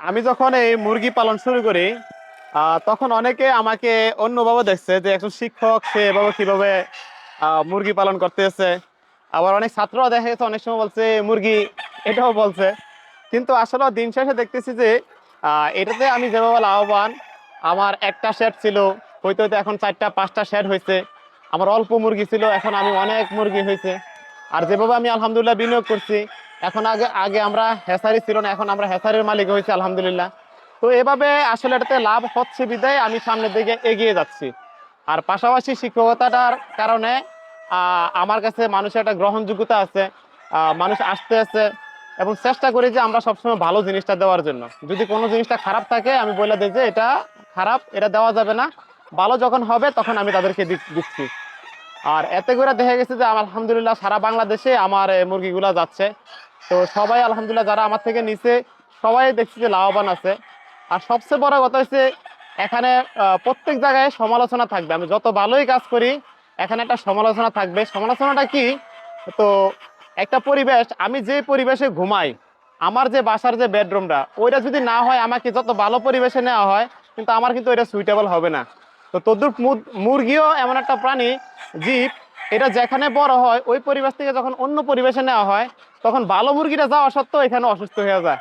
আমি যখন এই মুরগি পালন শুরু করি তখন অনেকে আমাকে অন্যভাবে দেখছে যে একজন শিক্ষক সে এভাবে কিভাবে মুরগি পালন করতেছে। আবার অনেক ছাত্ররা দেখা গেছে অনেক সময় বলছে মুরগি, এটাও বলছে। কিন্তু আসলে দিন শেষে দেখতেছি যে এটাতে আমি যেভাবে লাভবান, আমার একটা শেড ছিল, হয়তো হয়তো এখন 4টা 5টা শেড হয়েছে। আমার অল্প মুরগি ছিল, এখন আমি অনেক মুরগি হয়েছে। আর যেভাবে আমি আলহামদুলিল্লাহ বিনিয়োগ করছি, এখন আগে আগে আমরা হ্যাচারি ছিল না, এখন আমরা হ্যাচারির মালিক হয়েছি আলহামদুলিল্লাহ। তো এভাবে আসলে এটাতে লাভ হচ্ছে বিধায় আমি সামনের দিকে এগিয়ে যাচ্ছি। আর পাশাপাশি শিক্ষকতাটার কারণে আমার কাছে মানুষের একটা গ্রহণযোগ্যতা আছে। মানুষ আসতে আছে এবং চেষ্টা করি যে আমরা সবসময় ভালো জিনিসটা দেওয়ার জন্য। যদি কোনো জিনিসটা খারাপ থাকে আমি বলে দিই যে এটা খারাপ, এটা দেওয়া যাবে না। ভালো যখন হবে তখন আমি তাদেরকে দিচ্ছি। আর এতে করে দেখা গেছে যে আমার আলহামদুলিল্লাহ সারা বাংলাদেশে আমার এই মুরগিগুলা যাচ্ছে। তো সবাই আলহামদুলিল্লাহ যারা আমার থেকে নিছে সবাই দেখছি যে লাভবান আছে। আর সবচেয়ে বড় কথা হচ্ছে এখানে প্রত্যেক জায়গায় সমালোচনা থাকবে। আমি যত ভালোই কাজ করি এখানে একটা সমালোচনা থাকবে। সমালোচনাটা কি? তো একটা পরিবেশ, আমি যে পরিবেশে ঘুমাই, আমার যে বাসার যে বেডরুমটা ওইটা যদি না হয়, আমাকে যত ভালো পরিবেশে নেওয়া হয় কিন্তু আমার কিন্তু এটা সুইটেবল হবে না। তো তদ্রুপ মুরগিও এমন একটা প্রাণী, জীব, এটা যেখানে বড় হয় ওই পরিবেশ থেকে যখন অন্য পরিবেশে নেওয়া হয় তখন ভালো মুরগিটা যাওয়া সত্ত্বেও এখানে অসুস্থ হয়ে যায়।